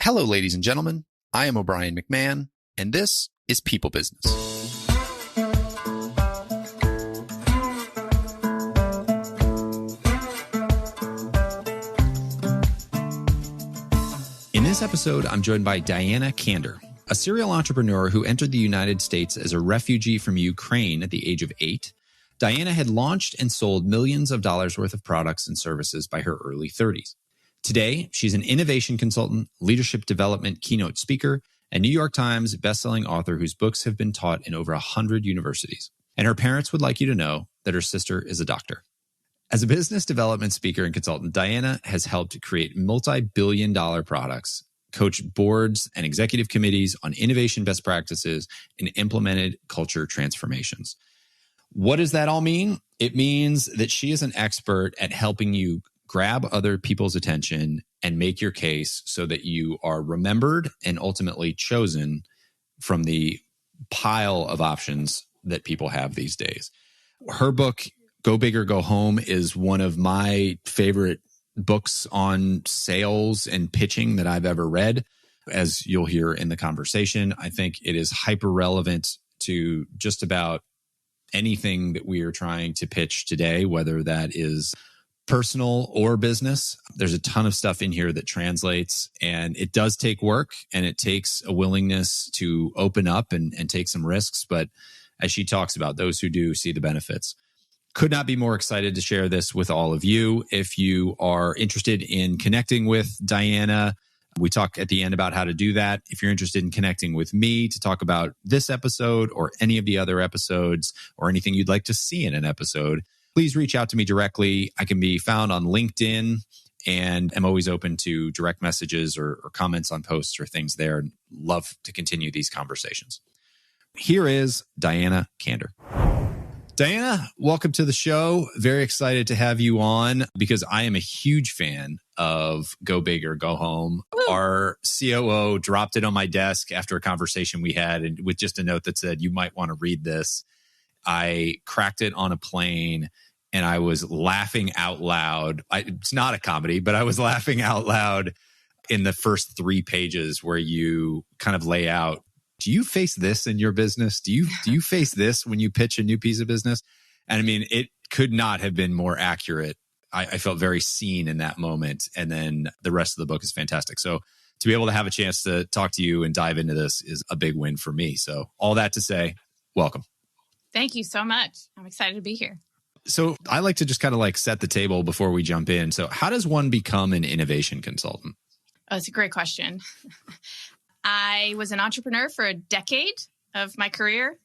Hello, ladies and gentlemen. I am O'Brien McMahon, and this is People Business. In this episode, I'm joined by Diana Kander, a serial entrepreneur who entered the United States as a refugee from Ukraine at the age of 8. Diana had launched and sold millions of dollars worth of products and services by her early 30s. Today, she's an innovation consultant, leadership development keynote speaker, and New York Times bestselling author whose books have been taught in over 100 universities. And her parents would like you to know that her sister is a doctor. As a business development speaker and consultant, Diana has helped create multi-billion-dollar products, coached boards and executive committees on innovation best practices, and implemented culture transformations. What does that all mean? It means that she is an expert at helping you grab other people's attention and make your case so that you are remembered and ultimately chosen from the pile of options that people have these days. Her book, Go Big or Go Home, is one of my favorite books on sales and pitching that I've ever read. As you'll hear in the conversation, I think it is hyper relevant to just about anything that we are trying to pitch today, whether that is personal or business. There's a ton of stuff in here that translates, and it does take work and it takes a willingness to open up and take some risks. But as she talks about, those who do see the benefits. Could not be more excited to share this with all of you. If you are interested in connecting with Diana, we talk at the end about how to do that. If you're interested in connecting with me to talk about this episode or any of the other episodes or anything you'd like to see in an episode, please reach out to me directly. I can be found on LinkedIn, and I'm always open to direct messages or comments on posts or things there. Love to continue these conversations. Here is Diana Kander. Diana, welcome to the show. Very excited to have you on because I am a huge fan of Go Big or Go Home. Woo. Our COO dropped it on my desk after a conversation we had, and with just a note that said, you might want to read this. I cracked it on a plane and I was laughing out loud. It's not a comedy, but I was laughing out loud in the first 3 pages where you kind of lay out, do you face this in your business? Do you face this when you pitch a new piece of business? And I mean, it could not have been more accurate. I felt very seen in that moment. And then the rest of the book is fantastic. So to be able to have a chance to talk to you and dive into this is a big win for me. So all that to say, welcome. Thank you so much. I'm excited to be here. So I like to just kind of like set the table before we jump in. So how does one become an innovation consultant? Oh, it's a great question. I was an entrepreneur for a decade of my career,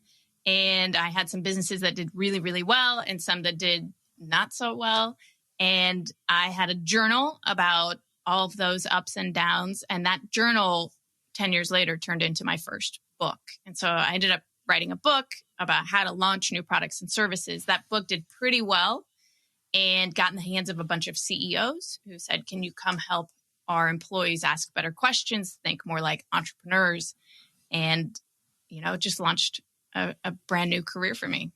and I had some businesses that did really, really well and some that did not so well. And I had a journal about all of those ups and downs. And that journal 10 years later turned into my first book. And so I ended up writing a book about how to launch new products and services. That book did pretty well and got in the hands of a bunch of CEOs who said, can you come help our employees ask better questions, think more like entrepreneurs? And, it just launched a brand new career for me.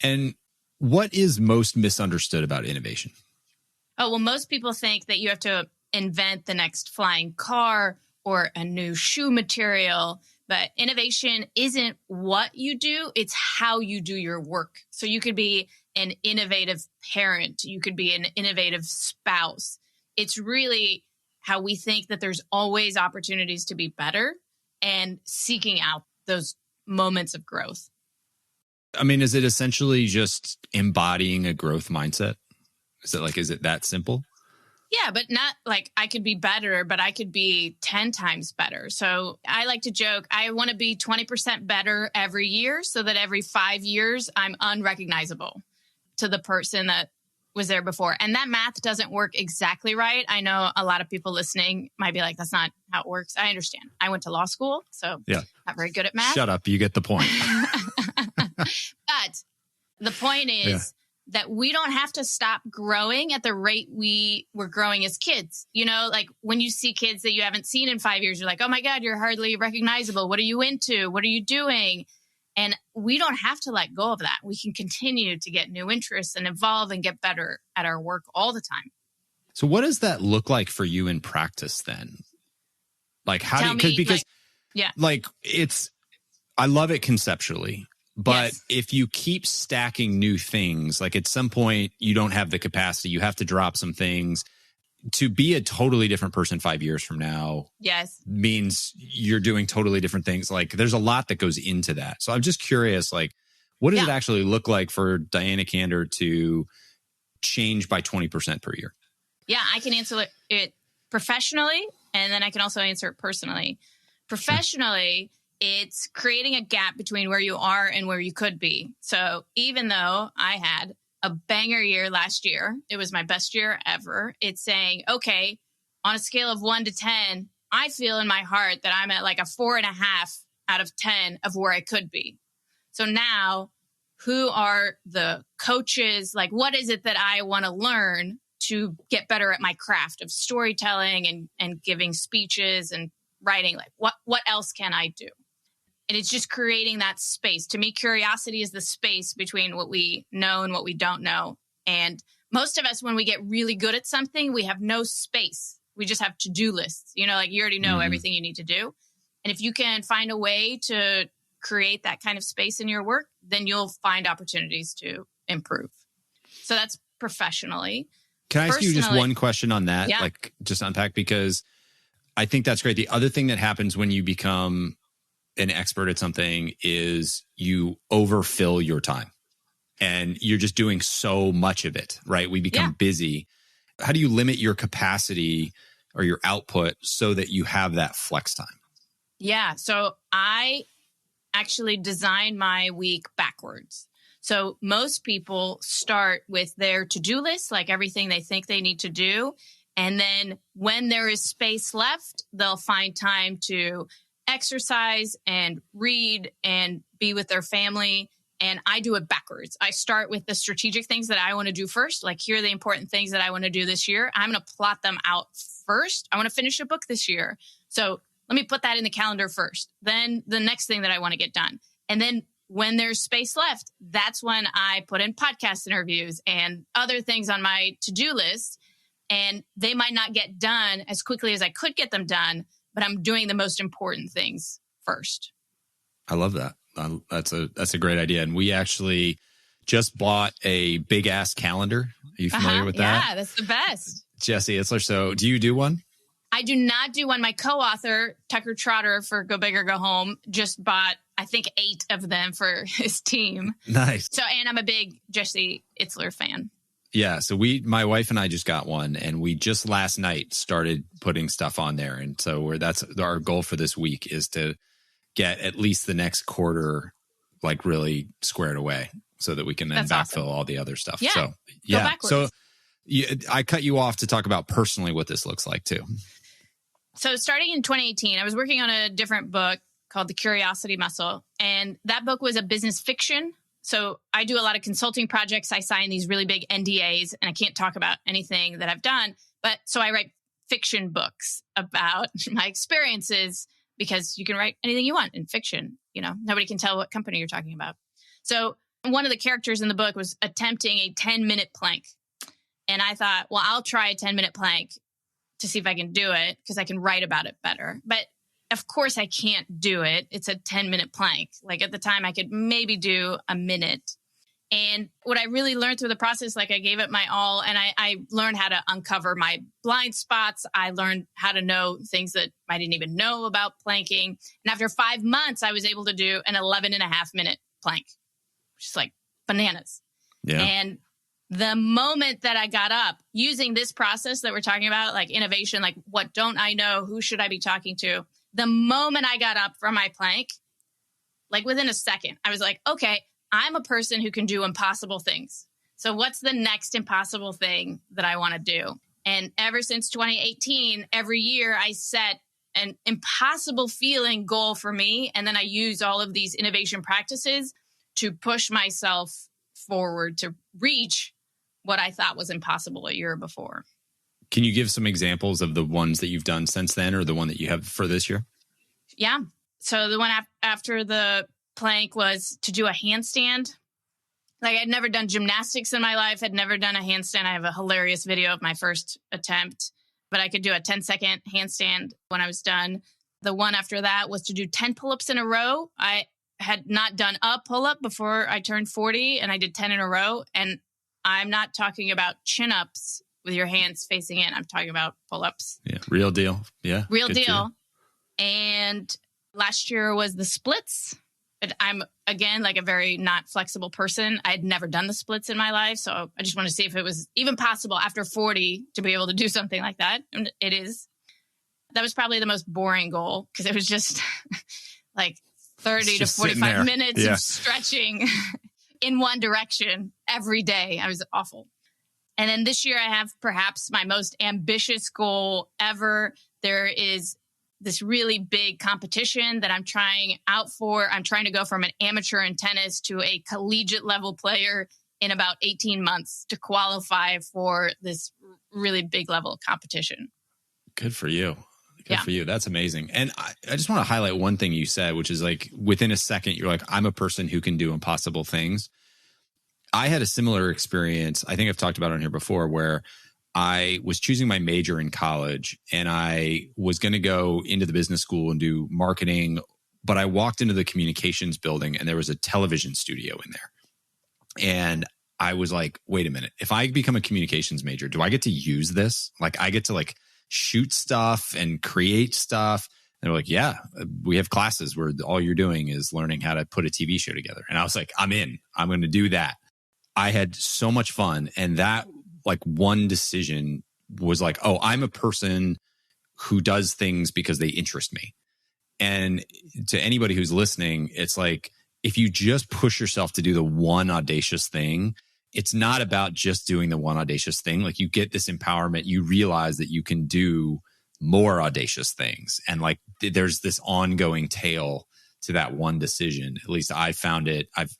And what is most misunderstood about innovation? Oh, well, most people think that you have to invent the next flying car or a new shoe material. But innovation isn't what you do, it's how you do your work. So you could be an innovative parent, you could be an innovative spouse. It's really how we think that there's always opportunities to be better and seeking out those moments of growth. I mean, is it essentially just embodying a growth mindset? Is it that simple? Yeah, but not like I could be better, but I could be 10 times better. So I like to joke, I want to be 20% better every year so that every 5 years I'm unrecognizable to the person that was there before. And that math doesn't work exactly right. I know a lot of people listening might be like, that's not how it works. I understand. I went to law school, so not very good at math. Shut up. You get the point. But the point is that we don't have to stop growing at the rate we were growing as kids. Like when you see kids that you haven't seen in 5 years, you're like, oh my God, you're hardly recognizable. What are you into? What are you doing? And we don't have to let go of that. We can continue to get new interests and evolve and get better at our work all the time. So what does that look like for you in practice then? Like how Tell do you, me, because yeah. like I love it conceptually, but Yes. if you keep stacking new things, like at some point you don't have the capacity, you have to drop some things. To be a totally different person 5 years from now Yes. means you're doing totally different things. Like there's a lot that goes into that. So I'm just curious, like, what does it actually look like for Diana Kander to change by 20% per year? Yeah, I can answer it professionally, and then I can also answer it personally. Professionally, it's creating a gap between where you are and where you could be. So even though I had a banger year last year, it was my best year ever. It's saying, okay, on a scale of 1 to 10, I feel in my heart that I'm at like a 4.5 out of 10 of where I could be. So now, who are the coaches? Like, what is it that I want to learn to get better at my craft of storytelling and giving speeches and writing? Like, what else can I do? And it's just creating that space. To me, curiosity is the space between what we know and what we don't know. And most of us, when we get really good at something, we have no space. We just have to-do lists. You know, like you already know everything you need to do. And if you can find a way to create that kind of space in your work, then you'll find opportunities to improve. So that's professionally. Can I ask you just one question on that? Yeah. Like just unpack, because I think that's great. The other thing that happens when you become an expert at something is you overfill your time and you're just doing so much of it, right? We become busy. How do you limit your capacity or your output so that you have that flex time? Yeah. So I actually design my week backwards. So most people start with their to-do list, like everything they think they need to do. And then when there is space left, they'll find time to exercise and read and be with their family. And I do it backwards. I start with the strategic things that I want to do first. Like, here are the important things that I want to do this year. I'm going to plot them out first. I want to finish a book this year. So let me put that in the calendar first. Then the next thing that I want to get done. And then when there's space left, that's when I put in podcast interviews and other things on my to-do list. And they might not get done as quickly as I could get them done, but I'm doing the most important things first. I love that. That's a great idea. And we actually just bought a big ass calendar. Are you familiar with that? Yeah, that's the best. Jesse Itzler. So do you do one? I do not do one. My co-author, Tucker Trotter for Go Big or Go Home, just bought, I think, 8 of them for his team. Nice. So, and I'm a big Jesse Itzler fan. Yeah. So my wife and I just got one, and we just last night started putting stuff on there. And so that's our goal for this week, is to get at least the next quarter like really squared away so that we can then backfill all the other stuff. Yeah. So Go backwards. So I cut you off to talk about personally what this looks like too. So starting in 2018, I was working on a different book called The Curiosity Muscle. And that book was a business fiction. So I do a lot of consulting projects. I sign these really big NDAs, and I can't talk about anything that I've done. But so I write fiction books about my experiences, because you can write anything you want in fiction. You know, nobody can tell what company you're talking about. So one of the characters in the book was attempting a 10-minute plank. And I thought, well, I'll try a 10-minute plank to see if I can do it, because I can write about it better. But of course I can't do it. It's a 10-minute plank. Like at the time I could maybe do a minute. And what I really learned through the process, like I gave it my all, and I learned how to uncover my blind spots. I learned how to know things that I didn't even know about planking. And after 5 months, I was able to do an 11.5-minute plank, which is like bananas. Yeah. And the moment that I got up using this process that we're talking about, like innovation, like what don't I know? Who should I be talking to? The moment I got up from my plank, like within a second, I was like, okay, I'm a person who can do impossible things. So what's the next impossible thing that I want to do? And ever since 2018, every year I set an impossible feeling goal for me. And then I use all of these innovation practices to push myself forward to reach what I thought was impossible a year before. Can you give some examples of the ones that you've done since then, or the one that you have for this year? Yeah. So the one after the plank was to do a handstand. Like I'd never done gymnastics in my life. I'd never done a handstand. I have a hilarious video of my first attempt, but I could do a 10-second handstand when I was done. The one after that was to do 10 pull-ups in a row. I had not done a pull-up before I turned 40, and I did 10 in a row. And I'm not talking about chin-ups with your hands facing in. I'm talking about pull-ups. Yeah, real deal. Yeah. Real deal. And last year was the splits. And I'm, again, like a very not flexible person. I had never done the splits in my life. So I just want to see if it was even possible after 40 to be able to do something like that. And it is. That was probably the most boring goal because it was just like 30 to 45 minutes of stretching in one direction every day. I was awful. And then this year I have perhaps my most ambitious goal ever. There is this really big competition that I'm trying out for. I'm trying to go from an amateur in tennis to a collegiate level player in about 18 months to qualify for this really big level of competition. Good for you. Good for you. That's amazing. And I just want to highlight one thing you said, which is like within a second, you're like, I'm a person who can do impossible things. I had a similar experience. I think I've talked about it on here before, where I was choosing my major in college and I was going to go into the business school and do marketing, but I walked into the communications building and there was a television studio in there. And I was like, wait a minute, if I become a communications major, do I get to use this? Like I get to like shoot stuff and create stuff. And they're like, yeah, we have classes where all you're doing is learning how to put a TV show together. And I was like, I'm in, I'm going to do that. I had so much fun. And that like one decision was like, oh, I'm a person who does things because they interest me. And to anybody who's listening, it's like, if you just push yourself to do the one audacious thing, it's not about just doing the one audacious thing. Like you get this empowerment, you realize that you can do more audacious things. And like there's this ongoing tail to that one decision. At least I found it. I've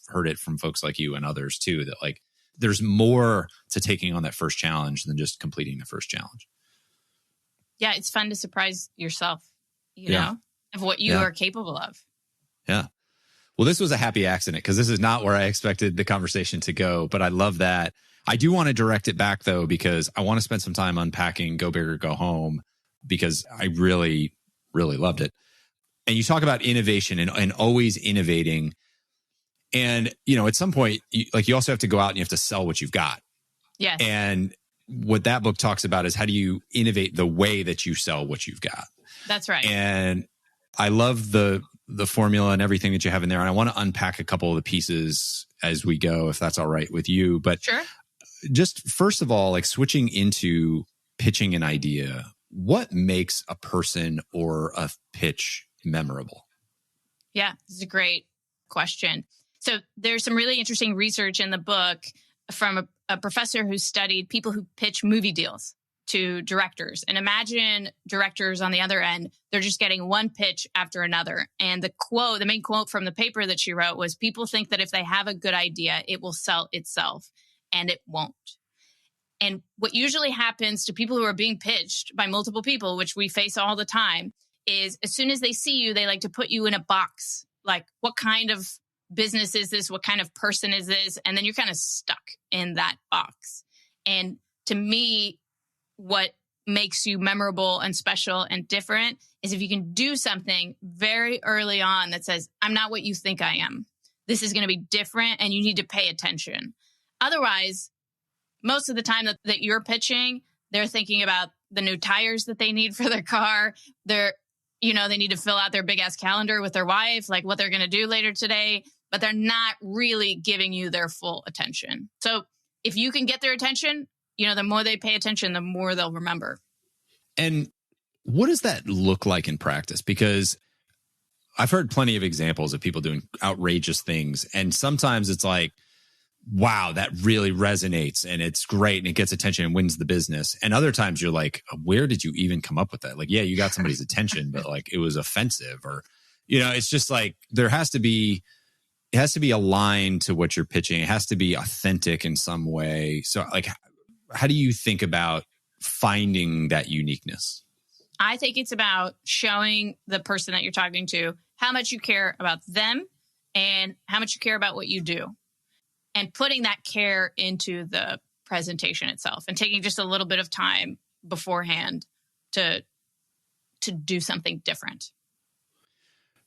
heard it from folks like you and others too, that like there's more to taking on that first challenge than just completing the first challenge. Yeah, it's fun to surprise yourself, you know, of what you are capable of. Yeah. Well, this was a happy accident because this is not where I expected the conversation to go, but I love that. I do want to direct it back though, because I want to spend some time unpacking Go Big or Go Home because I really, really loved it. And you talk about innovation and always innovating. And, you know, at some point, you also have to go out and you have to sell what you've got. Yes. And what that book talks about is how do you innovate the way that you sell what you've got? That's right. And I love the formula and everything that you have in there. And I want to unpack a couple of the pieces as we go, if that's all right with you. But sure. Just first of all, like switching into pitching an idea, what makes a person or a pitch memorable? Yeah, this is a great question. So there's some really interesting research in the book from a professor who studied people who pitch movie deals to directors. And imagine directors on the other end, they're just getting one pitch after another. And the main quote from the paper that she wrote was, people think that if they have a good idea, it will sell itself, and it won't. And what usually happens to people who are being pitched by multiple people, which we face all the time, is as soon as they see you, they like to put you in a box. Like, what kind of business is this? What kind of person is this? And then you're kind of stuck in that box. And to me, what makes you memorable and special and different is if you can do something very early on that says, I'm not what you think I am. This is going to be different and you need to pay attention. Otherwise, most of the time that you're pitching, they're thinking about the new tires that they need for their car. They need to fill out their big ass calendar with their wife, like what they're going to do later today, but they're not really giving you their full attention. So if you can get their attention, the more they pay attention, the more they'll remember. And what does that look like in practice? Because I've heard plenty of examples of people doing outrageous things. And sometimes it's like, wow, that really resonates and it's great and it gets attention and wins the business. And other times you're like, where did you even come up with that? Like, yeah, you got somebody's attention, but like it was offensive or, it's just like it has to be aligned to what you're pitching. It has to be authentic in some way. So like, how do you think about finding that uniqueness? I think it's about showing the person that you're talking to how much you care about them and how much you care about what you do. And putting that care into the presentation itself and taking just a little bit of time beforehand to to do something different.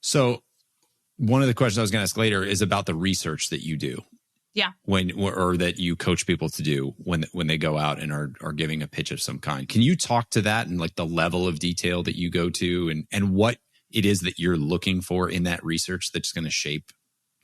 So one of the questions I was going to ask later is about the research that you do. Yeah. Or that you coach people to do when they go out and are giving a pitch of some kind. Can you talk to that and like the level of detail that you go to and what it is that you're looking for in that research that's going to shape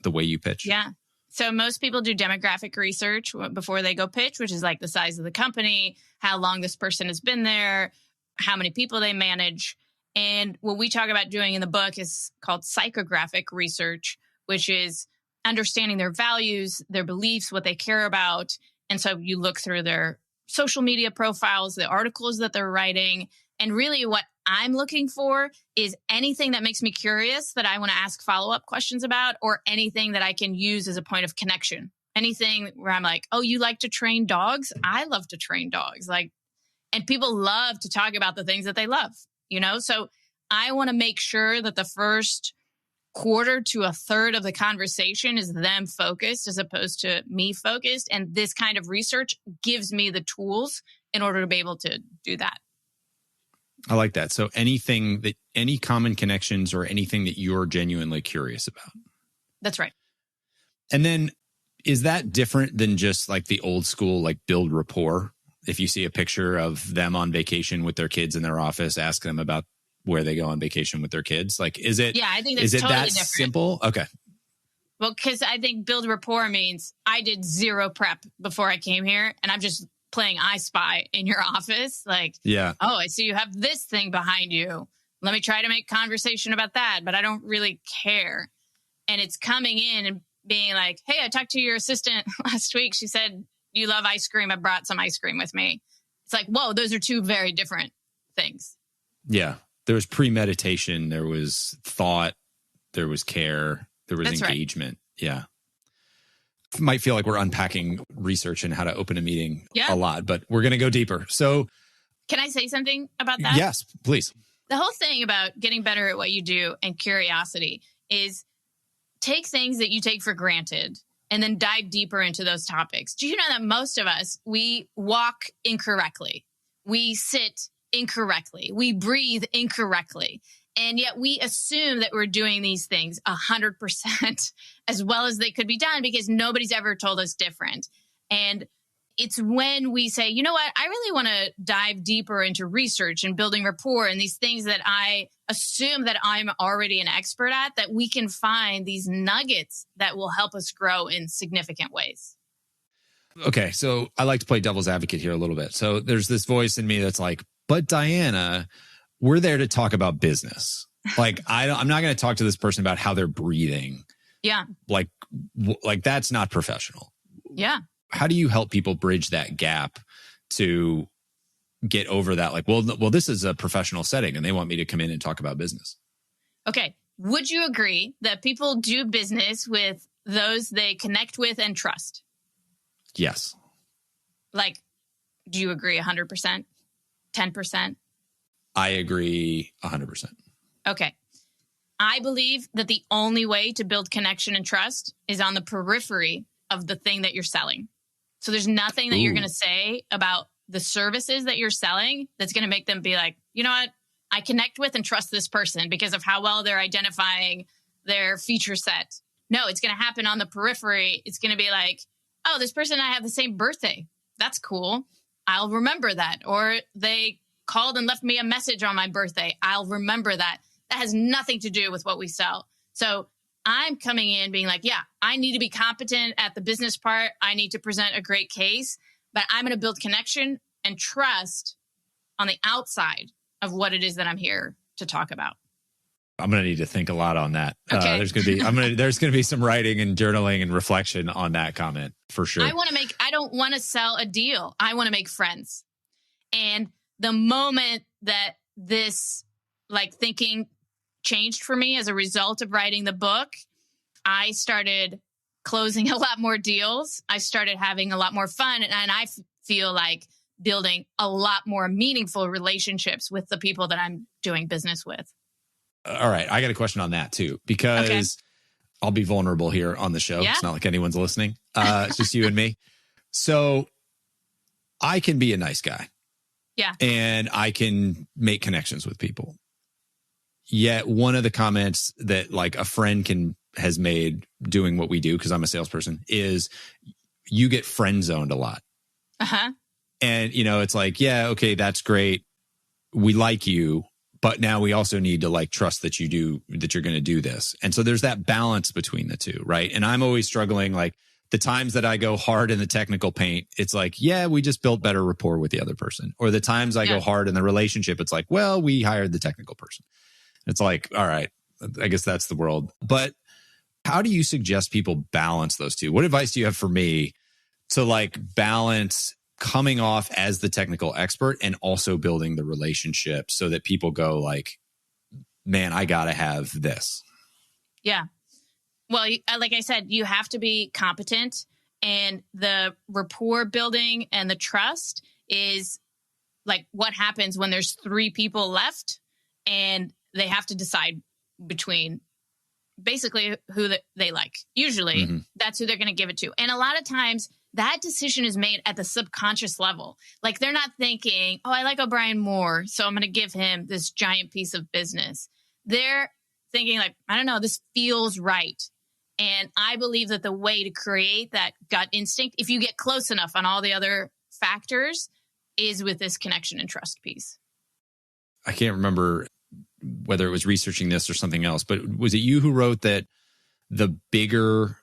the way you pitch? Yeah. So most people do demographic research before they go pitch, which is like the size of the company, how long this person has been there, how many people they manage. And what we talk about doing in the book is called psychographic research, which is understanding their values, their beliefs, what they care about. And so you look through their social media profiles, the articles that they're writing. And really what I'm looking for is anything that makes me curious that I want to ask follow-up questions about, or anything that I can use as a point of connection. Anything where I'm like, oh, you like to train dogs? I love to train dogs. And people love to talk about the things that they love, So I want to make sure that the first quarter to a third of the conversation is them focused as opposed to me focused. And this kind of research gives me the tools in order to be able to do that. I like that. So any common connections or anything that you're genuinely curious about. That's right. And then is that different than just like the old school, like build rapport? If you see a picture of them on vacation with their kids in their office, ask them about where they go on vacation with their kids. Like, is it, I think that's is it totally that different. simple? Okay. Well, because I think build rapport means I did zero prep before I came here and I'm just playing I Spy in your office. Like, yeah. Oh, I see you have this thing behind you. Let me try to make conversation about that, but I don't really care. And it's coming in and being like, hey, I talked to your assistant last week. She said, you love ice cream. I brought some ice cream with me. It's like, whoa, those are two very different things. Yeah. There was premeditation. There was thought. There was care. There was engagement. Right. Yeah. Might feel like we're unpacking research and how to open a meeting a lot, but we're going to go deeper. So can I say something about that? Yes, please. The whole thing about getting better at what you do and curiosity is take things that you take for granted and then dive deeper into those topics. Do you know that most of us, we walk incorrectly, we sit incorrectly, we breathe incorrectly, and yet we assume that we're doing these things 100% as well as they could be done because nobody's ever told us different. And it's when we say, you know what, I really want to dive deeper into research and building rapport and these things that I assume that I'm already an expert at, that we can find these nuggets that will help us grow in significant ways. Okay, so I like to play devil's advocate here a little bit. So there's this voice in me that's like, but Diana, we're there to talk about business. Like, I'm not going to talk to this person about how they're breathing. Yeah. Like that's not professional. Yeah. How do you help people bridge that gap to get over that? Like, well, this is a professional setting and they want me to come in and talk about business. Okay. Would you agree that people do business with those they connect with and trust? Yes. Like, do you agree 100%? 10%? I agree 100%. Okay. I believe that the only way to build connection and trust is on the periphery of the thing that you're selling. So there's nothing that you're going to say about the services that you're selling that's going to make them be like, you know what? I connect with and trust this person because of how well they're identifying their feature set. No, it's going to happen on the periphery. It's going to be like, oh, this person and I have the same birthday. That's cool. I'll remember that. Or they called and left me a message on my birthday. I'll remember that. That has nothing to do with what we sell. So I'm coming in being like, yeah, I need to be competent at the business part. I need to present a great case, but I'm going to build connection and trust on the outside of what it is that I'm here to talk about. I'm going to need to think a lot on that. Okay. There's going to be some writing and journaling and reflection on that comment for sure. I don't want to sell a deal. I want to make friends. And the moment that this thinking changed for me as a result of writing the book, I started closing a lot more deals. I started having a lot more fun. And I feel like building a lot more meaningful relationships with the people that I'm doing business with. All right. I got a question on that too, because I'll be vulnerable here on the show. Yeah? It's not like anyone's listening. It's just you and me. So I can be a nice guy. Yeah. And I can make connections with people. Yet one of the comments that like a friend has made doing what we do, because I'm a salesperson, is you get friend zoned a lot. Uh-huh. And, it's like, yeah, okay, that's great. We like you, but now we also need to like trust that you're going to do this. And so there's that balance between the two, right? And I'm always struggling, like the times that I go hard in the technical paint, it's like, yeah, we just built better rapport with the other person. Or the times I go hard in the relationship, it's like, well, we hired the technical person. It's like, all right, I guess that's the world. But how do you suggest people balance those two? What advice do you have for me to like balance coming off as the technical expert and also building the relationship so that people go like, man, I got to have this? Yeah. Well, like I said, you have to be competent, and the rapport building and the trust is like what happens when there's 3 people left and they have to decide between basically who they like. Usually that's who they're going to give it to. And a lot of times that decision is made at the subconscious level. Like they're not thinking, oh, I like O'Brien more, so I'm going to give him this giant piece of business. They're thinking like, I don't know, this feels right. And I believe that the way to create that gut instinct, if you get close enough on all the other factors, is with this connection and trust piece. I can't remember whether it was researching this or something else, but was it you who wrote that the bigger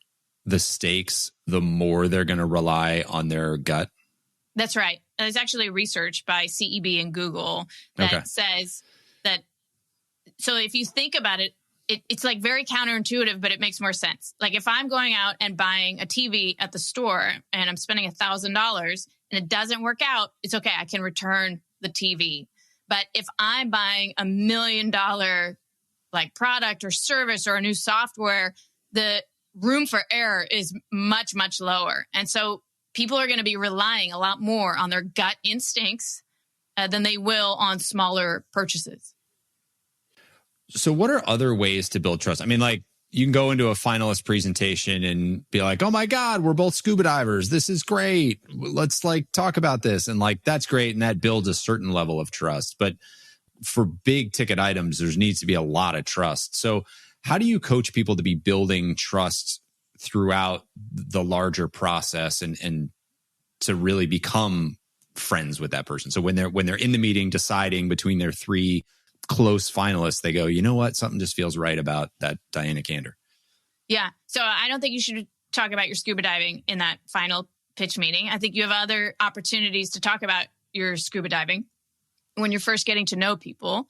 the stakes, the more they're going to rely on their gut? That's right. There's actually research by CEB and Google that says that. So if you think about it, it's like very counterintuitive, but it makes more sense. Like if I'm going out and buying a TV at the store and I'm spending $1,000 and it doesn't work out, it's okay. I can return the TV. But if I'm buying $1 million like product or service or a new software, the room for error is much, much lower. And so people are going to be relying a lot more on their gut instincts than they will on smaller purchases. So what are other ways to build trust? I mean, like you can go into a finalist presentation and be like, oh my God, we're both scuba divers. This is great. Let's like talk about this. And like, that's great. And that builds a certain level of trust. But for big ticket items, there needs to be a lot of trust. So how do you coach people to be building trust throughout the larger process and to really become friends with that person? So when they're in the meeting deciding between their 3 close finalists, they go, you know what? Something just feels right about that Diana Kander. Yeah. So I don't think you should talk about your scuba diving in that final pitch meeting. I think you have other opportunities to talk about your scuba diving when you're first getting to know people.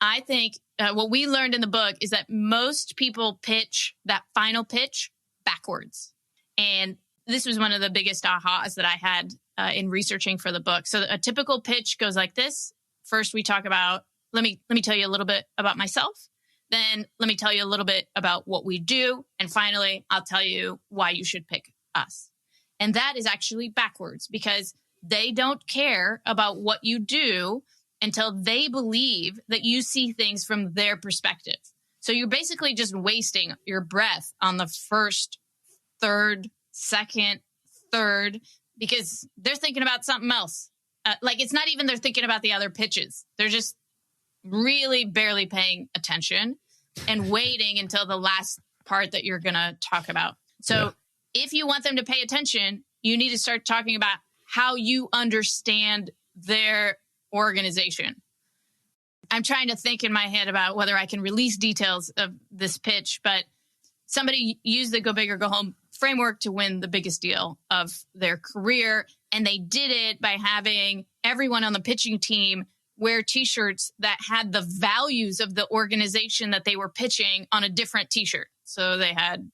I think what we learned in the book is that most people pitch that final pitch backwards. And this was one of the biggest ahas that I had in researching for the book. So a typical pitch goes like this. First, we talk about, let me tell you a little bit about myself. Then let me tell you a little bit about what we do. And finally, I'll tell you why you should pick us. And that is actually backwards because they don't care about what you do until they believe that you see things from their perspective. So you're basically just wasting your breath on the first, third, second, third, because they're thinking about something else. Like it's not even they're thinking about the other pitches. They're just really barely paying attention and waiting until the last part that you're going to talk about. So if you want them to pay attention, you need to start talking about how you understand their organization. I'm trying to think in my head about whether I can release details of this pitch, but somebody used the Go Big or Go Home framework to win the biggest deal of their career. And they did it by having everyone on the pitching team wear t-shirts that had the values of the organization that they were pitching on a different t-shirt. So they had,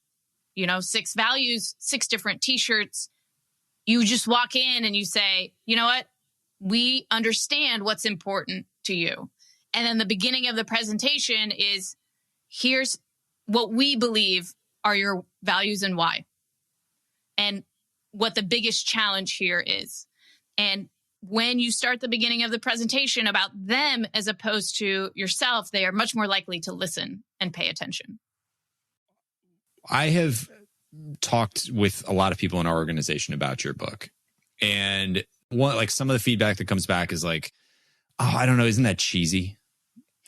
6 values, 6 different t-shirts. You just walk in and you say, you know what? We understand what's important to you. And then the beginning of the presentation is, here's what we believe are your values and why. And what the biggest challenge here is. And when you start the beginning of the presentation about them as opposed to yourself, they are much more likely to listen and pay attention. I have talked with a lot of people in our organization about your book. And some of the feedback that comes back is like, oh, I don't know, isn't that cheesy?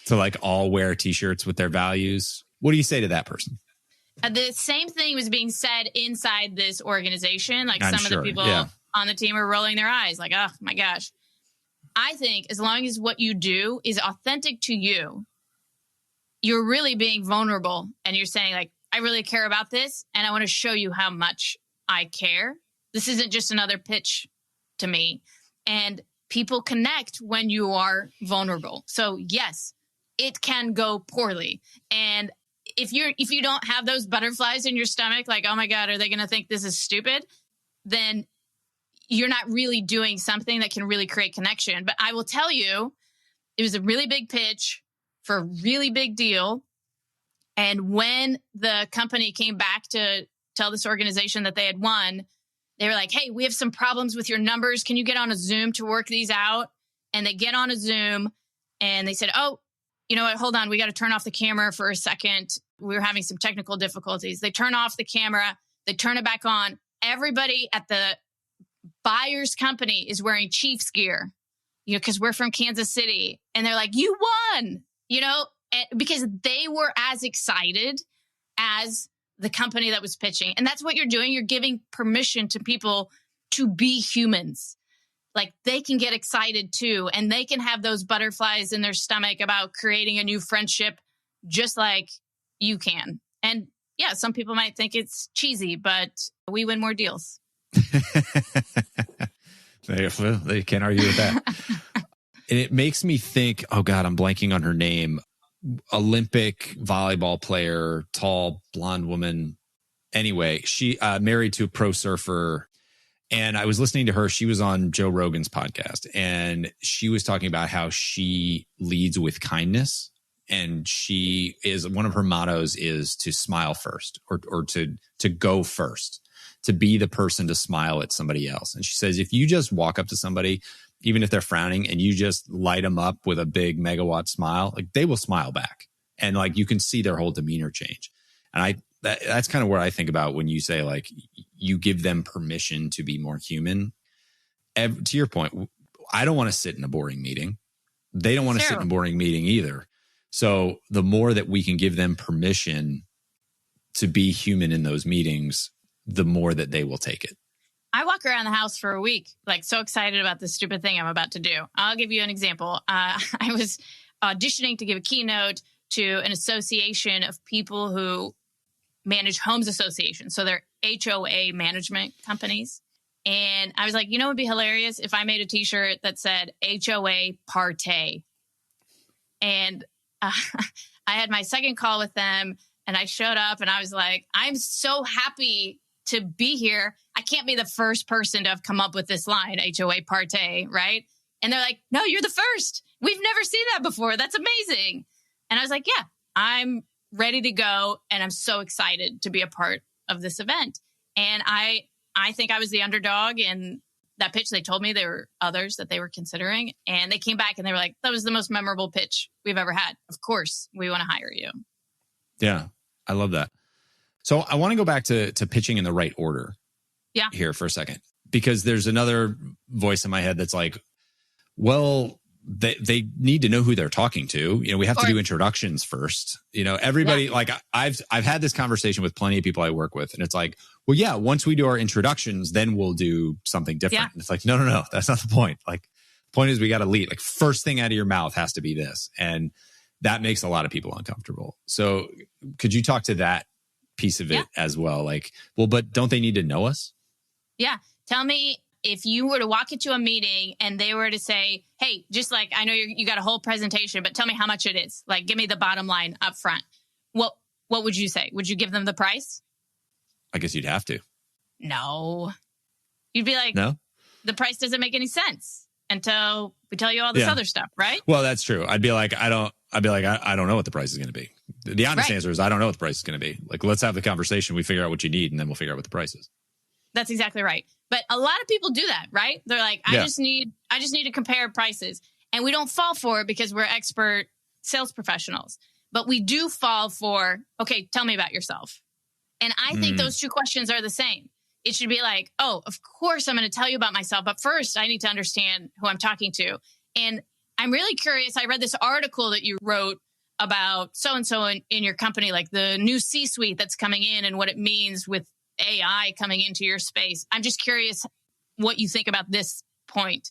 To like all wear t-shirts with their values. What do you say to that person? The same thing was being said inside this organization. Like I'm some of the people on the team are rolling their eyes like, oh my gosh. I think as long as what you do is authentic to you, you're really being vulnerable and you're saying like, I really care about this and I want to show you how much I care. This isn't just another pitch to me. And people connect when you are vulnerable. So yes, it can go poorly. And if you don't have those butterflies in your stomach, like, oh my God, are they going to think this is stupid? Then you're not really doing something that can really create connection. But I will tell you, it was a really big pitch for a really big deal. And when the company came back to tell this organization that they had won, they were like, hey, we have some problems with your numbers. Can you get on a Zoom to work these out? And they get on a Zoom and they said, oh, you know what? Hold on. We got to turn off the camera for a second. We were having some technical difficulties. They turn off the camera. They turn it back on. Everybody at the buyer's company is wearing Chiefs gear, because we're from Kansas City. And they're like, you won, because they were as excited as the company that was pitching. And that's what you're doing. You're giving permission to people to be humans. Like they can get excited too. And they can have those butterflies in their stomach about creating a new friendship, just like you can. And yeah, some people might think it's cheesy, but we win more deals. They can't argue with that. And it makes me think, oh God, I'm blanking on her name. Olympic volleyball player, tall, blonde woman. Anyway, she married to a pro surfer. And I was listening to her. She was on Joe Rogan's podcast. And she was talking about how she leads with kindness. And one of her mottos is to smile first or to go first, to be the person to smile at somebody else. And she says, if you just walk up to somebody, even if they're frowning, and you just light them up with a big megawatt smile, like they will smile back. And like you can see their whole demeanor change. And that's kind of where I think about when you say like you give them permission to be more human. To your point, I don't want to sit in a boring meeting. They don't want to sit in a boring meeting either. So the more that we can give them permission to be human in those meetings, the more that they will take it. I walk around the house for a week, like so excited about this stupid thing I'm about to do. I'll give you an example. I was auditioning to give a keynote to an association of people who manage homes associations. So they're HOA management companies. And I was like, it would be hilarious if I made a t-shirt that said HOA Partay. And I had my second call with them and I showed up and I was like, I'm so happy to be here. I can't be the first person to have come up with this line, HOA Partay, right? And they're like, no, you're the first. We've never seen that before. That's amazing. And I was like, yeah, I'm ready to go. And I'm so excited to be a part of this event. And I think I was the underdog in that pitch. They told me there were others that they were considering. And they came back and they were like, that was the most memorable pitch we've ever had. Of course, we want to hire you. Yeah, I love that. So I want to go back to pitching in the right order here for a second, because there's another voice in my head that's like, well, they need to know who they're talking to. We have to do introductions first. Everybody, like I've had this conversation with plenty of people I work with, and it's like, well, yeah, once we do our introductions, then we'll do something different. Yeah. And it's like, no, that's not the point. Like, the point is we got to lead. Like, first thing out of your mouth has to be this, and that makes a lot of people uncomfortable. So, could you talk to that piece of it as well? Like, well, but don't they need to know us? Yeah, tell me. If you were to walk into a meeting and they were to say, hey, just like, I know you got a whole presentation, but tell me how much it is. Like, give me the bottom line up front. What would you say? Would you give them the price? I guess you'd have to. No. You'd be like, no, the price doesn't make any sense until we tell you all this other stuff, right? Well, that's true. I'd be like, I don't know what the price is going to be. The honest answer is I don't know what the price is going to be. Like, let's have the conversation. We figure out what you need, and then we'll figure out what the price is. That's exactly right. But a lot of people do that, right? They're like, I just need to compare prices. And we don't fall for it because we're expert sales professionals. But we do fall for, okay, tell me about yourself. And I think those two questions are the same. It should be like, oh, of course I'm going to tell you about myself. But first, I need to understand who I'm talking to. And I'm really curious. I read this article that you wrote about so-and-so in your company, like the new C-suite that's coming in and what it means with AI coming into your space. I'm just curious what you think about this point.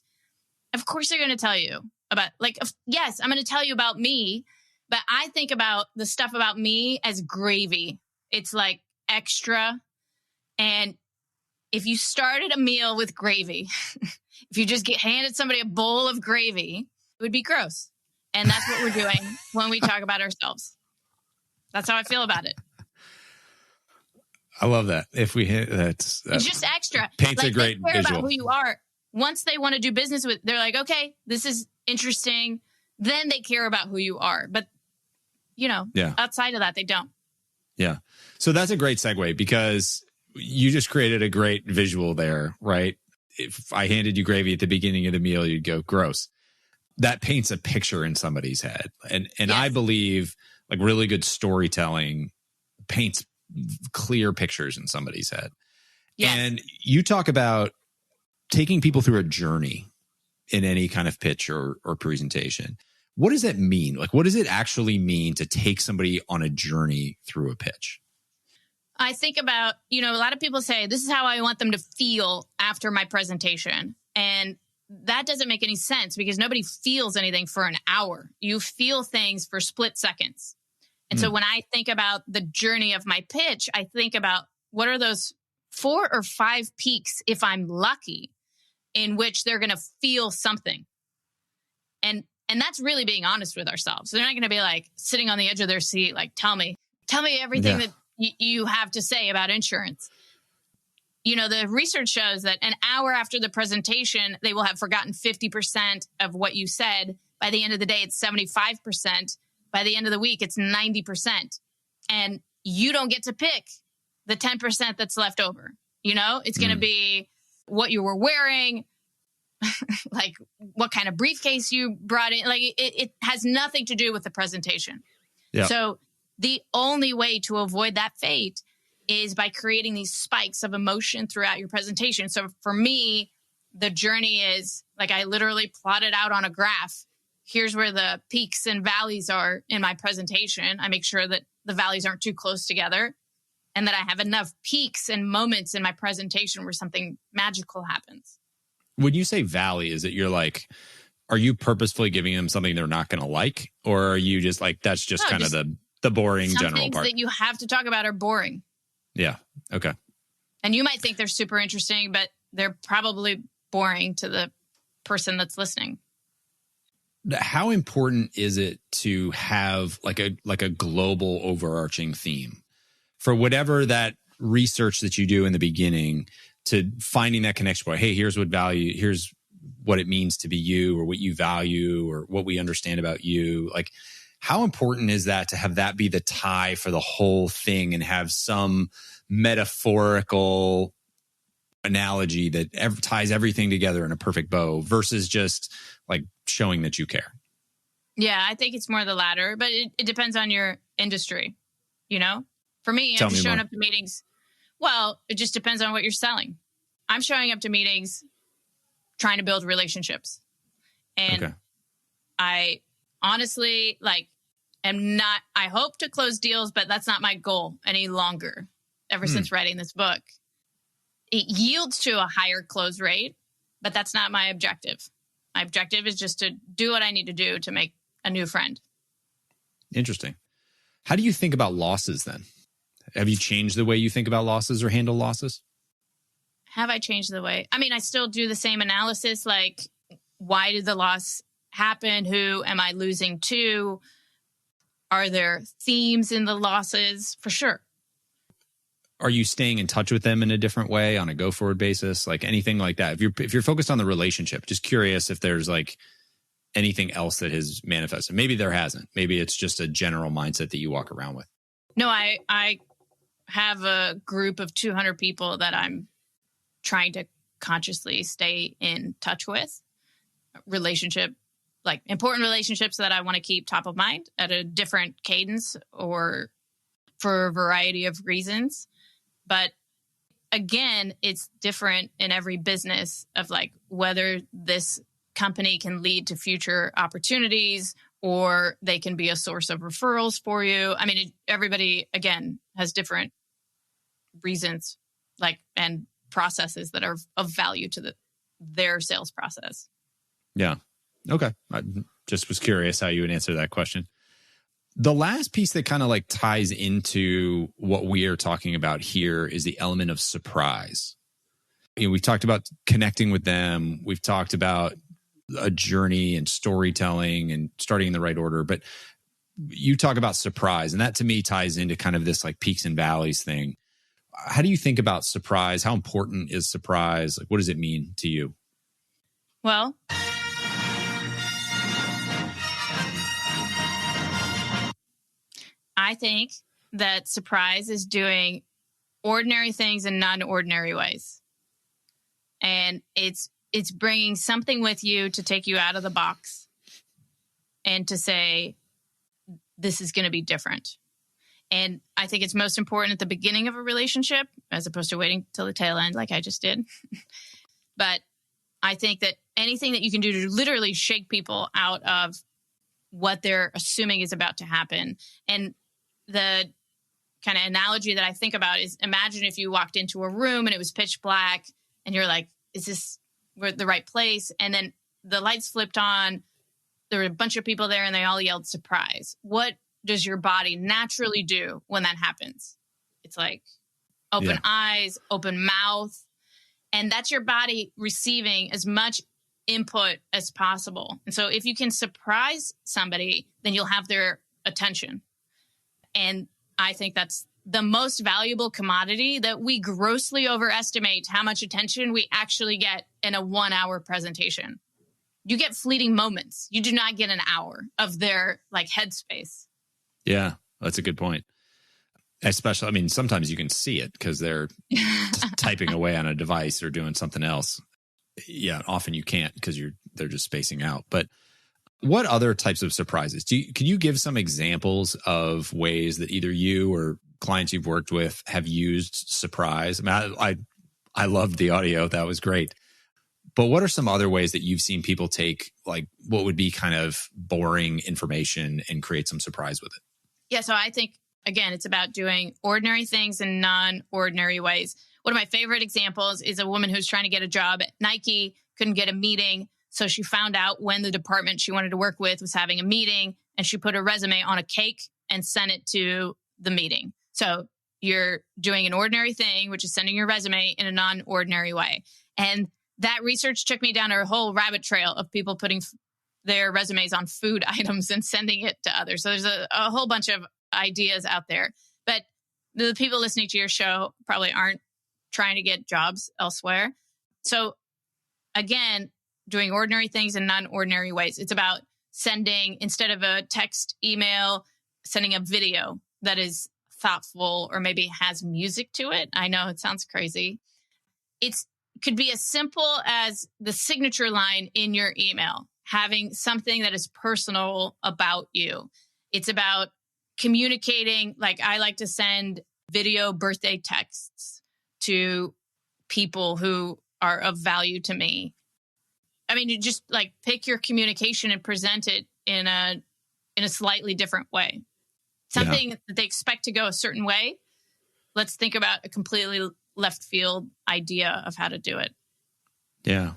Of course, they're going to tell you about, like, yes, I'm going to tell you about me, but I think about the stuff about me as gravy. It's like extra. And if you started a meal with gravy, if you just handed somebody a bowl of gravy, it would be gross. And that's what we're doing when we talk about ourselves. That's how I feel about it. I love that. If we hit it's just extra. Paints like, a great they care visual. about who you are. Once they want to do business with, they're like, okay, this is interesting. Then they care about who you are. But, outside of that, they don't. Yeah. So that's a great segue because you just created a great visual there, right? If I handed you gravy at the beginning of the meal, you'd go, gross. That paints a picture in somebody's head. And yes. I believe like really good storytelling paints clear pictures in somebody's head. Yes. And you talk about taking people through a journey in any kind of pitch or presentation. What does that mean? Like, what does it actually mean to take somebody on a journey through a pitch? I think about, a lot of people say, this is how I want them to feel after my presentation. And that doesn't make any sense because nobody feels anything for an hour. You feel things for split seconds. And so when I think about the journey of my pitch, I think about what are those 4 or 5 peaks, if I'm lucky, in which they're going to feel something. And that's really being honest with ourselves. They're not going to be like sitting on the edge of their seat, like, tell me everything that you have to say about insurance. The research shows that an hour after the presentation, they will have forgotten 50% of what you said. By the end of the day, it's 75%. By the end of the week, it's 90%. And you don't get to pick the 10% that's left over. It's going to be what you were wearing, like what kind of briefcase you brought in. Like it has nothing to do with the presentation. Yep. So the only way to avoid that fate is by creating these spikes of emotion throughout your presentation. So for me, the journey is like I literally plotted out on a graph. Here's where the peaks and valleys are in my presentation. I make sure that the valleys aren't too close together and that I have enough peaks and moments in my presentation where something magical happens. When you say valley, is it are you purposefully giving them something they're not going to like? Or are you just like, that's just kind of the boring general part? Some things that you have to talk about are boring. Yeah. Okay. And you might think they're super interesting, but they're probably boring to the person that's listening. How important is it to have like a global overarching theme for whatever that research that you do in the beginning to finding that connection point? Hey, here's what it means to be you or what you value or what we understand about you. Like, how important is that to have that be the tie for the whole thing and have some metaphorical analogy that ties everything together in a perfect bow versus just like showing that you care? Yeah, I think it's more the latter, but it depends on your industry. For me, I'm just showing up to meetings. Well, it just depends on what you're selling. I'm showing up to meetings trying to build relationships. And I honestly I hope to close deals, but that's not my goal any longer ever since writing this book. It yields to a higher close rate, but that's not my objective. My objective is just to do what I need to do to make a new friend. Interesting. How do you think about losses then? Have you changed the way you think about losses or handle losses? Have I changed the way? I mean, I still do the same analysis. Like, why did the loss happen? Who am I losing to? Are there themes in the losses? For sure. Are you staying in touch with them in a different way on a go forward basis? Like anything like that? If you're focused on the relationship, just curious if there's like anything else that has manifested. Maybe there hasn't. Maybe it's just a general mindset that you walk around with. No, I have a group of 200 people that I'm trying to consciously stay in touch with. Relationship, like important relationships that I want to keep top of mind at a different cadence or for a variety of reasons. But again, it's different in every business of like whether this company can lead to future opportunities, or they can be a source of referrals for you. I mean, everybody, again, has different reasons and processes that are of value to their sales process. Yeah. Okay. I just was curious how you would answer that question. The last piece that kind of like ties into what we are talking about here is the element of surprise. We've talked about connecting with them. We've talked about a journey and storytelling and starting in the right order. But you talk about surprise, and that to me ties into kind of this like peaks and valleys thing. How do you think about surprise? How important is surprise? Like, what does it mean to you? Well, I think that surprise is doing ordinary things in non-ordinary ways. And it's bringing something with you to take you out of the box and to say, this is going to be different. And I think it's most important at the beginning of a relationship as opposed to waiting till the tail end like I just did. But I think that anything that you can do to literally shake people out of what they're assuming is about to happen. And the kind of analogy that I think about is, imagine if you walked into a room and it was pitch black and you're like, is this the right place? And then the lights flipped on. There were a bunch of people there and they all yelled surprise. What does your body naturally do when that happens? It's like open eyes, open mouth. And that's your body receiving as much input as possible. And so if you can surprise somebody, then you'll have their attention. And I think that's the most valuable commodity, that we grossly overestimate how much attention we actually get in a 1-hour presentation. You get fleeting moments. You do not get an hour of their like headspace. Yeah, that's a good point. Especially, I mean, sometimes you can see it because they're typing away on a device or doing something else. Yeah, often you can't because they're just spacing out. But what other types of surprises? Can you give some examples of ways that either you or clients you've worked with have used surprise? I mean, I loved the audio. That was great. But what are some other ways that you've seen people take like what would be kind of boring information and create some surprise with it? Yeah, so I think, again, it's about doing ordinary things in non-ordinary ways. One of my favorite examples is a woman who's trying to get a job at Nike, couldn't get a meeting. So she found out when the department she wanted to work with was having a meeting, and she put her resume on a cake and sent it to the meeting. So you're doing an ordinary thing, which is sending your resume in a non-ordinary way. And that research took me down a whole rabbit trail of people putting their resumes on food items and sending it to others. So there's a whole bunch of ideas out there. But the people listening to your show probably aren't trying to get jobs elsewhere. So again, doing ordinary things in non-ordinary ways. It's about sending, instead of a text email, sending a video that is thoughtful or maybe has music to it. I know it sounds crazy. It could be as simple as the signature line in your email, having something that is personal about you. It's about communicating. Like, I like to send video birthday texts to people who are of value to me. I mean, you just like pick your communication and present it in a slightly different way. Something that they expect to go a certain way. Let's think about a completely left field idea of how to do it. Yeah.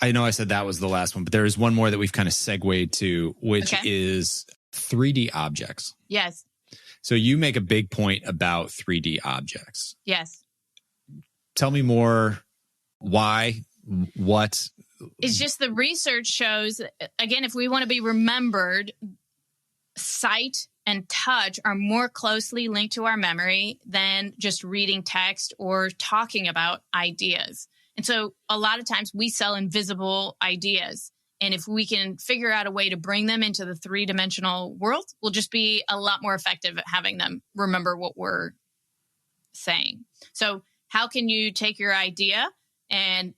I know I said that was the last one, but there is one more that we've kind of segued to, which is 3D objects. Yes. So you make a big point about 3D objects. Yes. Tell me more. Why? What? It's just the research shows, again, if we want to be remembered, sight and touch are more closely linked to our memory than just reading text or talking about ideas. And so a lot of times we sell invisible ideas. And if we can figure out a way to bring them into the 3-dimensional world, we'll just be a lot more effective at having them remember what we're saying. So how can you take your idea and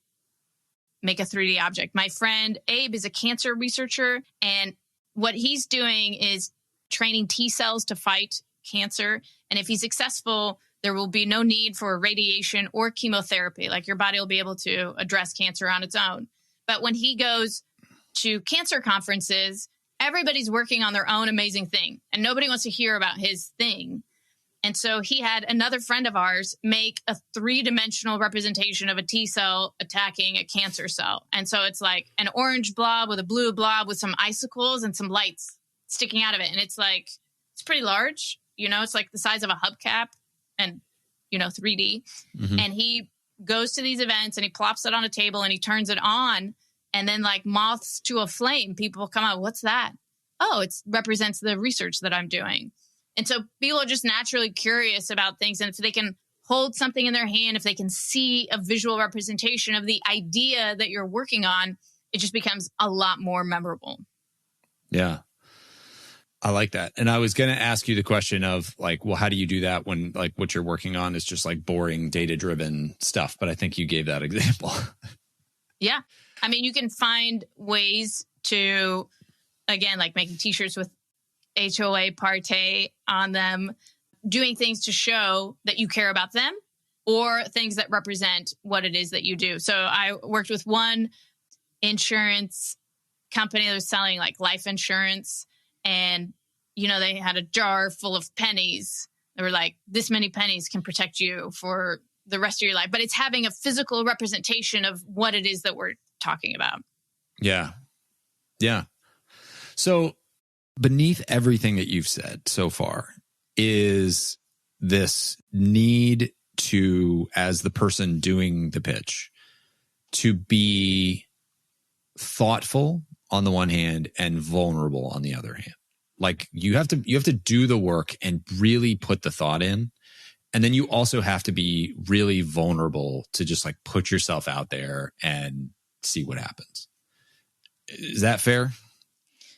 make a 3D object? My friend Abe is a cancer researcher, and what he's doing is training T cells to fight cancer. And if he's successful, there will be no need for radiation or chemotherapy. Like, your body will be able to address cancer on its own. But when he goes to cancer conferences, everybody's working on their own amazing thing and nobody wants to hear about his thing. And so he had another friend of ours make a 3-dimensional representation of a T cell attacking a cancer cell. And so it's like an orange blob with a blue blob with some icicles and some lights sticking out of it. And it's like, it's pretty large, it's like the size of a hubcap and, 3D. Mm-hmm. And he goes to these events and he plops it on a table and he turns it on. And then like moths to a flame, people come out, what's that? Oh, it represents the research that I'm doing. And so people are just naturally curious about things. And if they can hold something in their hand, if they can see a visual representation of the idea that you're working on, it just becomes a lot more memorable. Yeah. I like that. And I was going to ask you the question of like, well, how do you do that when like what you're working on is just like boring data-driven stuff? But I think you gave that example. Yeah. I mean, you can find ways to, again, like making t-shirts with HOA Partey on them, doing things to show that you care about them or things that represent what it is that you do. So I worked with one insurance company that was selling like life insurance and, they had a jar full of pennies. They were like, this many pennies can protect you for the rest of your life, but it's having a physical representation of what it is that we're talking about. Yeah. Yeah. So beneath everything that you've said so far is this need to, as the person doing the pitch, to be thoughtful on the one hand and vulnerable on the other hand. Like you have to do the work and really put the thought in. And then you also have to be really vulnerable to just like put yourself out there and see what happens. Is that fair?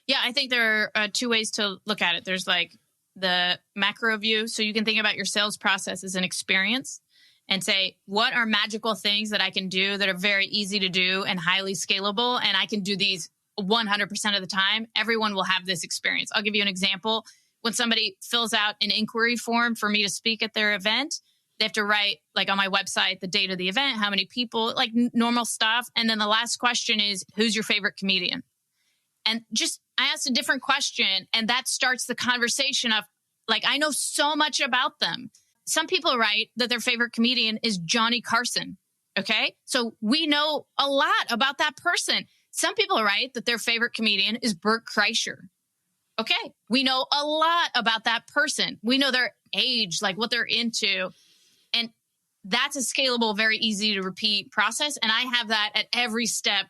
Yeah, I think there are 2 ways to look at it. There's like the macro view. So you can think about your sales process as an experience and say, what are magical things that I can do that are very easy to do and highly scalable? And I can do these 100% of the time. Everyone will have this experience. I'll give you an example. When somebody fills out an inquiry form for me to speak at their event, they have to write like on my website, the date of the event, how many people, like normal stuff. And then the last question is, who's your favorite comedian? And just, I asked a different question and that starts the conversation of like, I know so much about them. Some people write that their favorite comedian is Johnny Carson. Okay. So we know a lot about that person. Some people write that their favorite comedian is Bert Kreischer. Okay. We know a lot about that person. We know their age, like what they're into. And that's a scalable, very easy to repeat process. And I have that at every step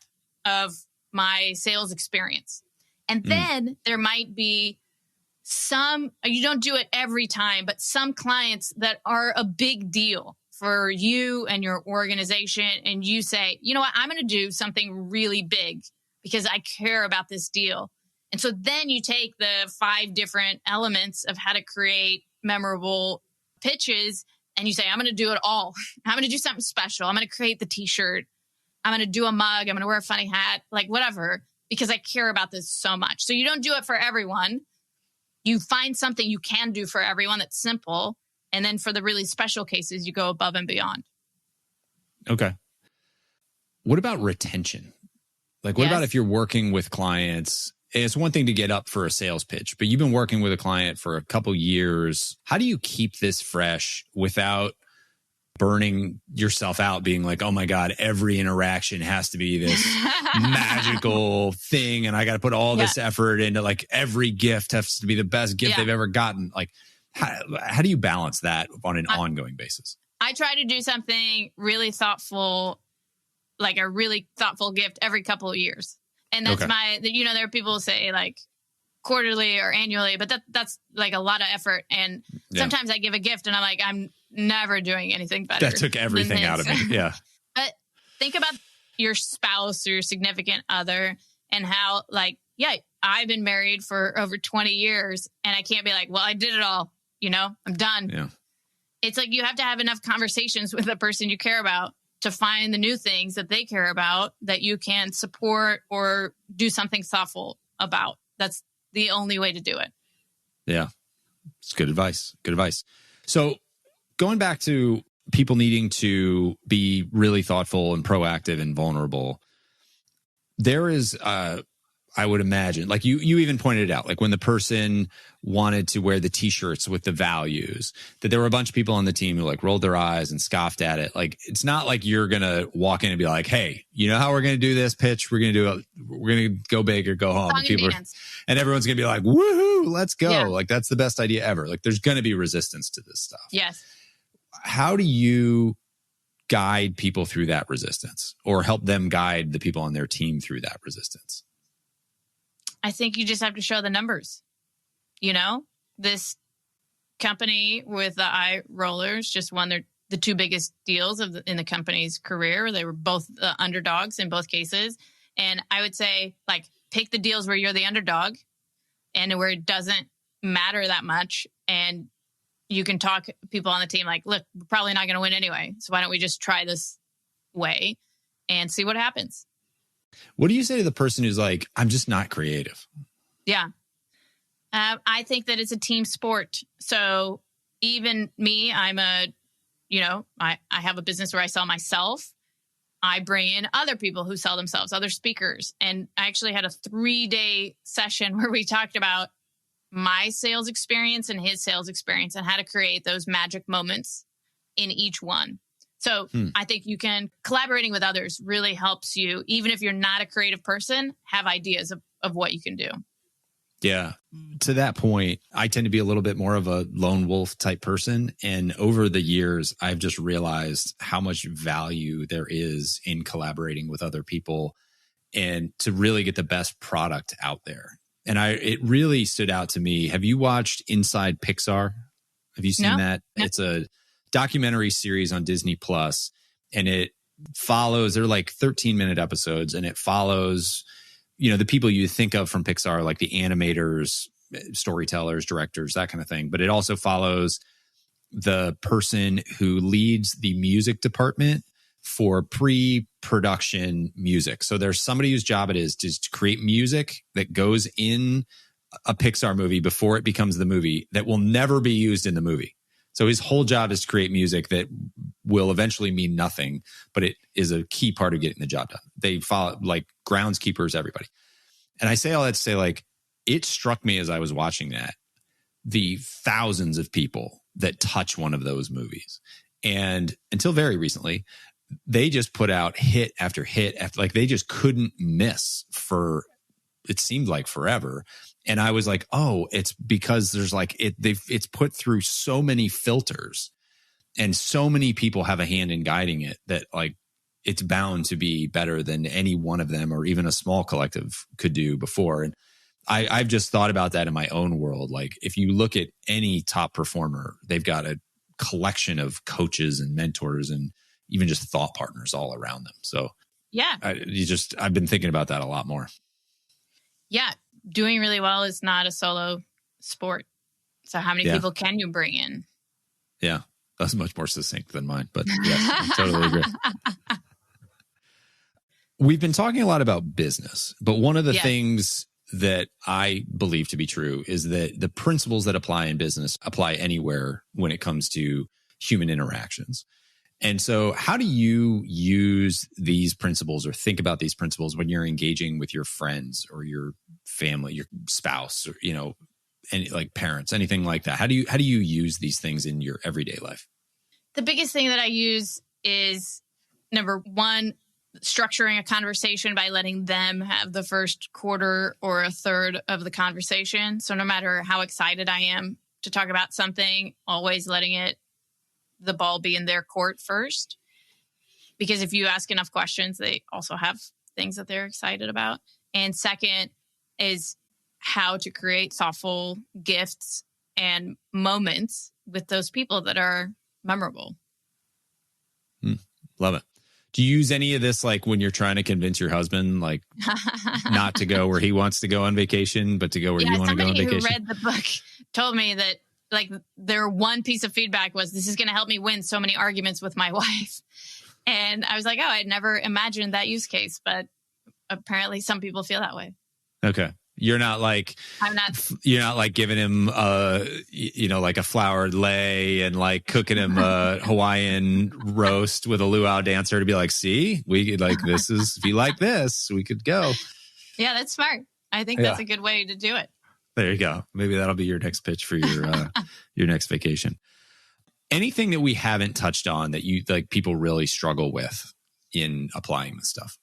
of my sales experience. And then there might be some, you don't do it every time, but some clients that are a big deal for you and your organization. And you say, you know what, I'm going to do something really big because I care about this deal. And so then you take the 5 different elements of how to create memorable pitches and you say, I'm going to do it all. I'm going to do something special. I'm going to create the t-shirt. I'm going to do a mug. I'm going to wear a funny hat, like whatever, because I care about this so much. So you don't do it for everyone. You find something you can do for everyone that's simple. And then for the really special cases, you go above and beyond. Okay. What about retention? Like, what about if you're working with clients? It's one thing to get up for a sales pitch, but you've been working with a client for a couple years. How do you keep this fresh without burning yourself out, being like, oh my God, every interaction has to be this magical thing. And I got to put all this effort into like every gift has to be the best gift they've ever gotten. Like, how do you balance that on an ongoing basis? I try to do something really thoughtful, like a really thoughtful gift every couple of years. And that's there are people who say like quarterly or annually, but that's like a lot of effort. And sometimes I give a gift and I'm like, I'm never doing anything better. That took everything out of me. Yeah. But think about your spouse or your significant other and how like, I've been married for over 20 years and I can't be like, well, I did it all, I'm done. Yeah. It's like you have to have enough conversations with the person you care about to find the new things that they care about that you can support or do something thoughtful about. That's the only way to do it. Yeah. It's good advice. Good advice. So going back to people needing to be really thoughtful and proactive and vulnerable, there is, I would imagine, like you even pointed it out, like when the person wanted to wear the t-shirts with the values, that there were a bunch of people on the team who like rolled their eyes and scoffed at it. Like, it's not like you're going to walk in and be like, hey, you know how we're going to do this pitch? We're going to go big or go home. And everyone's going to be like, woohoo, let's go. Yeah. Like, that's the best idea ever. Like, there's going to be resistance to this stuff. Yes. How do you guide people through that resistance, or help them guide the people on their team through that resistance? I think you just have to show the numbers. You know, this company with the eye rollers just won the two biggest deals in the company's career. They were both the underdogs in both cases. And I would say, like, pick the deals where you're the underdog and where it doesn't matter that much. And you can talk people on the team like, look, we're probably not going to win anyway. So why don't we just try this way and see what happens? What do you say to the person who's like, I'm just not creative? Yeah. I think that it's a team sport. So even me, I have a business where I sell myself. I bring in other people who sell themselves, other speakers. And I actually had a 3-day session where we talked about my sales experience and his sales experience and how to create those magic moments in each one. So I think collaborating with others really helps you, even if you're not a creative person, have ideas of what you can do. Yeah. To that point, I tend to be a little bit more of a lone wolf type person. And over the years, I've just realized how much value there is in collaborating with other people and to really get the best product out there. And it really stood out to me. Have you watched Inside Pixar? Have you seen that? No. It's a documentary series on Disney Plus, and it follows, they're like 13-minute episodes, and it follows, the people you think of from Pixar, like the animators, storytellers, directors, that kind of thing. But it also follows the person who leads the music department for pre-production music. So there's somebody whose job it is to create music that goes in a Pixar movie before it becomes the movie that will never be used in the movie. So his whole job is to create music that will eventually mean nothing, but it is a key part of getting the job done. They follow like groundskeepers, everybody. And I say all that to say, like, it struck me as I was watching that, the thousands of people that touch one of those movies. And until very recently, they just put out hit after hit after, like, they just couldn't miss for, it seemed like forever. And I was like, oh, it's because there's like, it's put through so many filters and so many people have a hand in guiding it that, like, it's bound to be better than any one of them or even a small collective could do before. And I've just thought about that in my own world. Like, if you look at any top performer, they've got a collection of coaches and mentors and even just thought partners all around them. So yeah, I've been thinking about that a lot more. Yeah. Doing really well is not a solo sport. So how many people can you bring in? Yeah. That's much more succinct than mine, but yes, I totally agree. We've been talking a lot about business, but one of the things that I believe to be true is that the principles that apply in business apply anywhere when it comes to human interactions. And so how do you use these principles or think about these principles when you're engaging with your friends or your family, your spouse, or, and like parents, anything like that? How do you use these things in your everyday life? The biggest thing that I use is, number one, structuring a conversation by letting them have the first quarter or a third of the conversation. So no matter how excited I am to talk about something, always letting the ball be in their court first. Because if you ask enough questions, they also have things that they're excited about. And second is how to create thoughtful gifts and moments with those people that are memorable. Love it. Do you use any of this, like, when you're trying to convince your husband, like, not to go where he wants to go on vacation, but to go where you want to go on vacation? Somebody who read the book told me that, like, their one piece of feedback was, this is going to help me win so many arguments with my wife. And I was like, oh, I'd never imagined that use case, but apparently some people feel that way. Okay. You're not like, I'm not. You're not like giving him like a flowered lei and like cooking him a Hawaiian roast with a luau dancer to be like, see, we could like, this is, if you like this, we could go. Yeah, that's smart. I think that's a good way to do it. There you go. Maybe that'll be your next pitch for your your next vacation. Anything that we haven't touched on that you like people really struggle with in applying this stuff?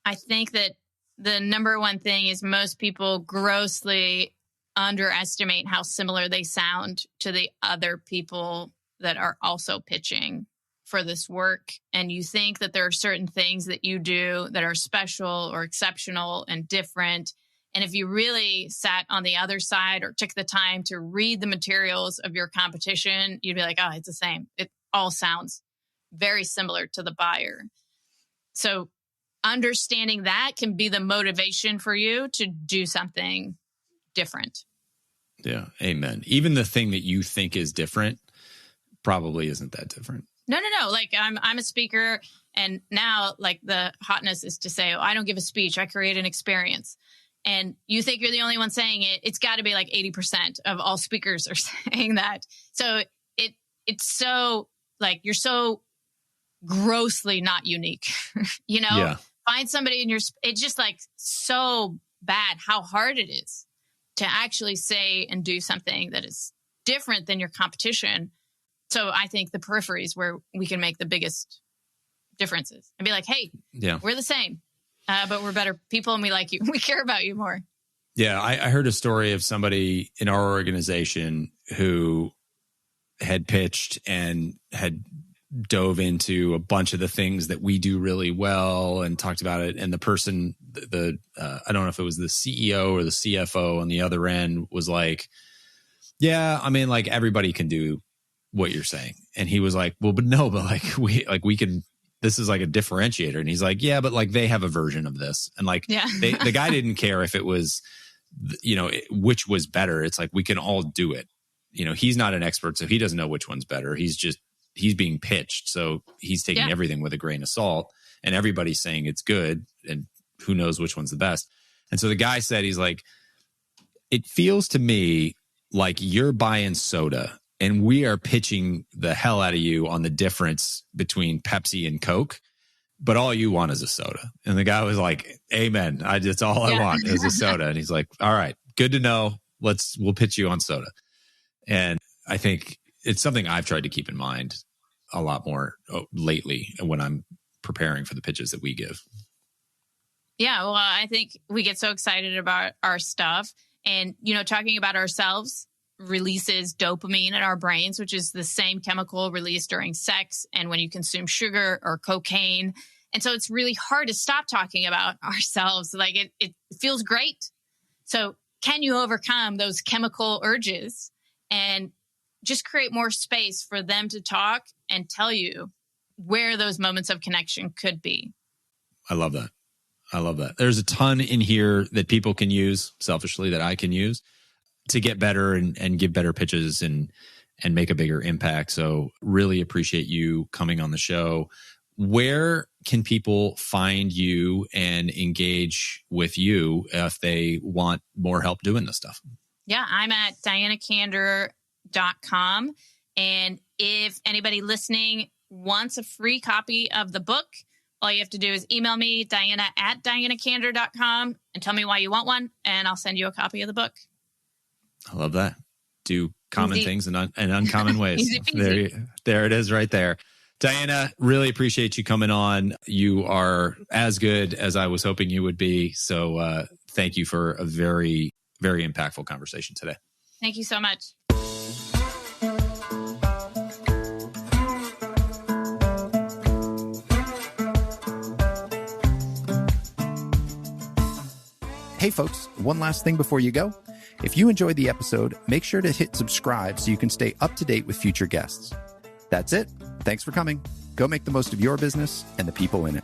I think that the number one thing is most people grossly underestimate how similar they sound to the other people that are also pitching for this work. And you think that there are certain things that you do that are special or exceptional and different. And if you really sat on the other side or took the time to read the materials of your competition, you'd be like, oh, it's the same. It all sounds very similar to the buyer. So understanding that can be the motivation for you to do something different. Yeah. Amen. Even the thing that you think is different probably isn't that different. No. Like I'm a speaker, and now like the hotness is to say, oh, I don't give a speech. I create an experience. And you think you're the only one saying it. It's got to be like 80% of all speakers are saying that. So it's so like, you're so grossly not unique, Yeah. Find somebody in your, it's just like so bad how hard it is to actually say and do something that is different than your competition. So I think the periphery is where we can make the biggest differences and be like, hey, we're the same, but we're better people and we like you. We care about you more. Yeah. I heard a story of somebody in our organization who had pitched and had dove into a bunch of the things that we do really well and talked about it. And the person, I don't know if it was the CEO or the CFO on the other end was like, yeah, I mean, like everybody can do what you're saying. And he was like, well, but we can, this is like a differentiator. And he's like, yeah, but like they have a version of this. And like, the guy didn't care if it was, which was better. It's like, we can all do it. He's not an expert, so he doesn't know which one's better. He's being pitched. So he's taking everything with a grain of salt, and everybody's saying it's good, and who knows which one's the best. And so the guy said, he's like, it feels to me like you're buying soda and we are pitching the hell out of you on the difference between Pepsi and Coke, but all you want is a soda. And the guy was like, amen. That's all I want is a soda. And he's like, all right, good to know. We'll pitch you on soda. And I think it's something I've tried to keep in mind a lot more lately when I'm preparing for the pitches that we give. Yeah, well, I think we get so excited about our stuff, and, talking about ourselves releases dopamine in our brains, which is the same chemical released during sex and when you consume sugar or cocaine. And so it's really hard to stop talking about ourselves. Like it feels great. So can you overcome those chemical urges and just create more space for them to talk and tell you where those moments of connection could be? I love that. There's a ton in here that people can use selfishly, that I can use to get better and give better pitches and make a bigger impact. So really appreciate you coming on the show. Where can people find you and engage with you if they want more help doing this stuff? Yeah, I'm at dianakander.com. And if anybody listening wants a free copy of the book, all you have to do is email me, diana@dianakander.com, and tell me why you want one, and I'll send you a copy of the book. I love that. Do common things in uncommon ways. There it is right there. Diana, really appreciate you coming on. You are as good as I was hoping you would be. So thank you for a very, very impactful conversation today. Thank you so much. Hey folks, one last thing before you go. If you enjoyed the episode, make sure to hit subscribe so you can stay up to date with future guests. That's it. Thanks for coming. Go make the most of your business and the people in it.